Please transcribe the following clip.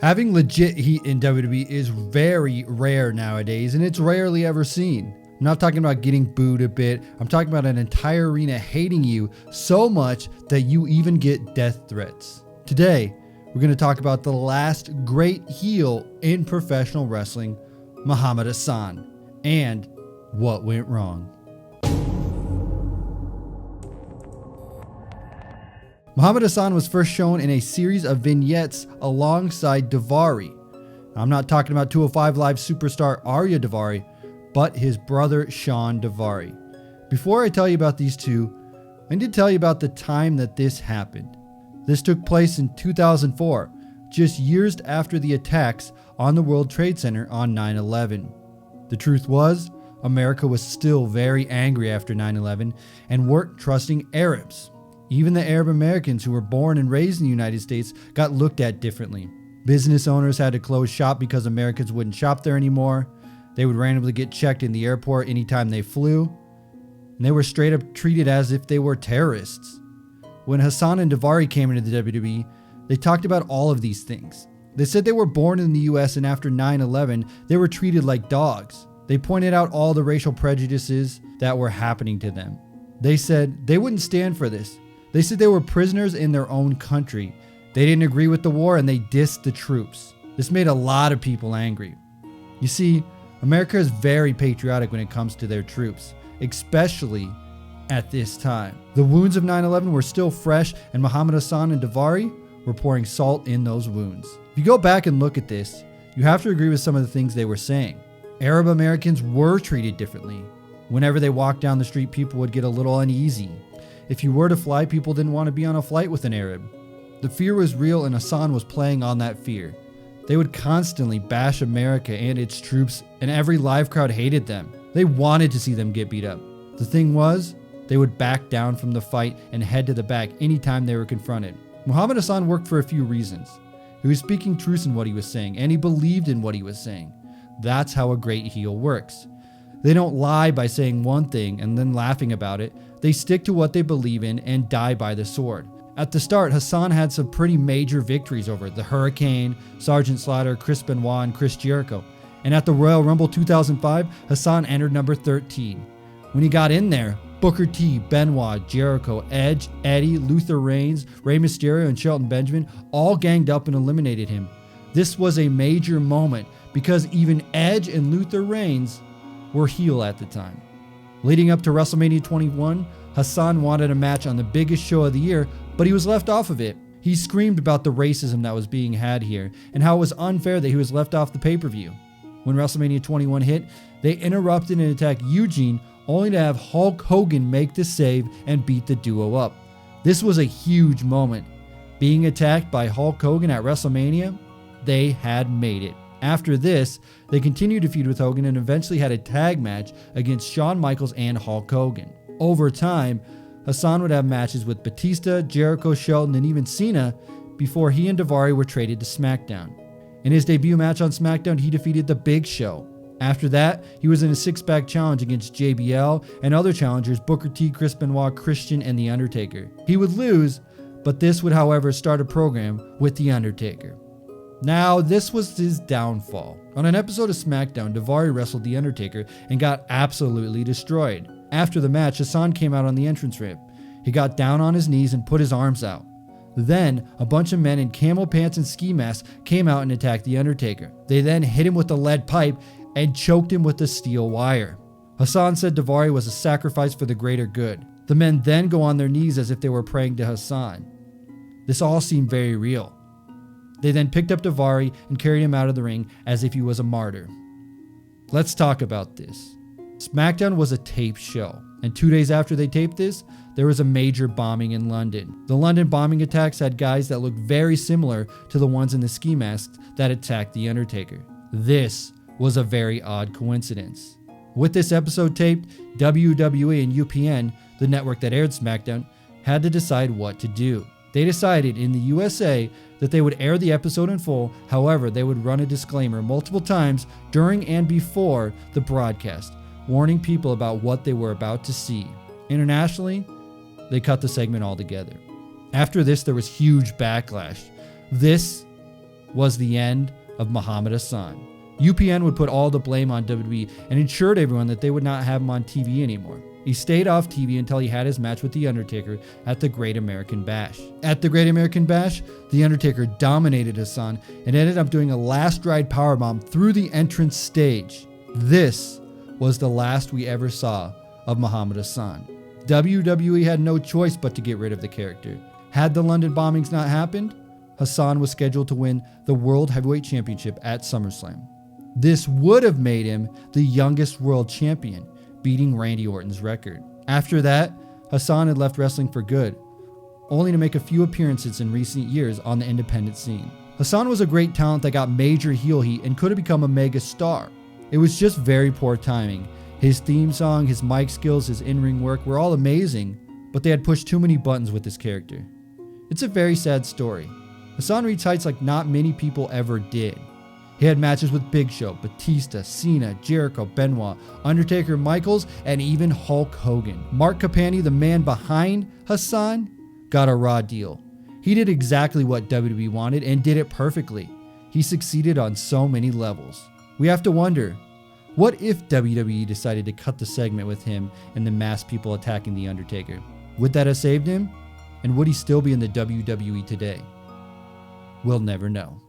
Having legit heat in WWE is very rare nowadays, and it's rarely ever seen. I'm not talking about getting booed a bit. I'm talking about an entire arena hating you so much that you even get death threats. Today, we're going to talk about the last great heel in professional wrestling, Muhammad Hassan, and what went wrong. Muhammad Hassan was first shown in a series of vignettes alongside Daivari. I'm not talking about 205 Live superstar Arya Daivari, but his brother Sean Daivari. Before I tell you about these two, I need to tell you about the time that this happened. This took place in 2004, just years after the attacks on the World Trade Center on 9/11. The truth was, America was still very angry after 9/11 and weren't trusting Arabs. Even the Arab Americans who were born and raised in the United States got looked at differently. Business owners had to close shop because Americans wouldn't shop there anymore. They would randomly get checked in the airport anytime they flew. And they were straight up treated as if they were terrorists. When Hassan and Daivari came into the WWE, they talked about all of these things. They said they were born in the US and after 9/11, they were treated like dogs. They pointed out all the racial prejudices that were happening to them. They said they wouldn't stand for this. They said they were prisoners in their own country. They didn't agree with the war and they dissed the troops. This made a lot of people angry. You see, America is very patriotic when it comes to their troops, especially at this time. The wounds of 9/11 were still fresh, and Muhammad Hassan and Daivari were pouring salt in those wounds. If you go back and look at this, you have to agree with some of the things they were saying. Arab Americans were treated differently. Whenever they walked down the street, people would get a little uneasy. If you were to fly, people didn't want to be on a flight with an Arab. The fear was real, and Hassan was playing on that fear. They would constantly bash America and its troops, and every live crowd hated them. They wanted to see them get beat up. The thing was, they would back down from the fight and head to the back anytime they were confronted. Muhammad Hassan worked for a few reasons. He was speaking truth in what he was saying, and he believed in what he was saying. That's how a great heel works. They don't lie by saying one thing and then laughing about it. They stick to what they believe in and die by the sword. At the start, Hassan had some pretty major victories over the Hurricane, Sergeant Slaughter, Chris Benoit, and Chris Jericho. And at the Royal Rumble 2005, Hassan entered number 13. When he got in there, Booker T, Benoit, Jericho, Edge, Eddie, Luther Reigns, Rey Mysterio, and Shelton Benjamin all ganged up and eliminated him. This was a major moment because even Edge and Luther Reigns were heel at the time. Leading up to WrestleMania 21, Hassan wanted a match on the biggest show of the year, but he was left off of it. He screamed about the racism that was being had here and how it was unfair that he was left off the pay-per-view. When WrestleMania 21 hit, they interrupted and attacked Eugene, only to have Hulk Hogan make the save and beat the duo up. This was a huge moment. Being attacked by Hulk Hogan at WrestleMania, they had made it. After this, they continued to feud with Hogan and eventually had a tag match against Shawn Michaels and Hulk Hogan. Over time, Hassan would have matches with Batista, Jericho, Shelton, and even Cena before he and Daivari were traded to SmackDown. In his debut match on SmackDown, he defeated The Big Show. After that, he was in a six-pack challenge against JBL and other challengers Booker T, Chris Benoit, Christian, and The Undertaker. He would lose, but this would, however, start a program with The Undertaker. Now, this was his downfall. On an episode of SmackDown, Daivari wrestled The Undertaker and got absolutely destroyed. After the match, Hassan came out on the entrance ramp. He got down on his knees and put his arms out. Then, a bunch of men in camel pants and ski masks came out and attacked The Undertaker. They then hit him with a lead pipe and choked him with a steel wire. Hassan said Daivari was a sacrifice for the greater good. The men then go on their knees as if they were praying to Hassan. This all seemed very real. They then picked up Daivari and carried him out of the ring as if he was a martyr. Let's talk about this. SmackDown was a taped show, and 2 days after they taped this, there was a major bombing in London. The London bombing attacks had guys that looked very similar to the ones in the ski masks that attacked The Undertaker. This was a very odd coincidence. With this episode taped, WWE and UPN, the network that aired SmackDown, had to decide what to do. They decided in the USA that they would air the episode in full. However, they would run a disclaimer multiple times during and before the broadcast, warning people about what they were about to see. Internationally, they cut the segment altogether. After this, there was huge backlash. This was the end of Muhammad Hassan. UPN would put all the blame on WWE and assured everyone that they would not have him on TV anymore. He stayed off TV until he had his match with The Undertaker at the Great American Bash. At the Great American Bash, The Undertaker dominated Hassan and ended up doing a last ride powerbomb through the entrance stage. This was the last we ever saw of Muhammad Hassan. WWE had no choice but to get rid of the character. Had the London bombings not happened, Hassan was scheduled to win the World Heavyweight Championship at SummerSlam. This would have made him the youngest world champion, beating Randy Orton's record. After that, Hassan had left wrestling for good, only to make a few appearances in recent years on the independent scene. Hassan was a great talent that got major heel heat and could have become a mega star. It was just very poor timing. His theme song, his mic skills, his in-ring work were all amazing, but they had pushed too many buttons with his character. It's a very sad story. Hassan reached heights like not many people ever did. He had matches with Big Show, Batista, Cena, Jericho, Benoit, Undertaker, Michaels, and even Hulk Hogan. Mark Capani, the man behind Hassan, got a raw deal. He did exactly what WWE wanted and did it perfectly. He succeeded on so many levels. We have to wonder, what if WWE decided to cut the segment with him and the masked people attacking The Undertaker? Would that have saved him? And would he still be in the WWE today? We'll never know.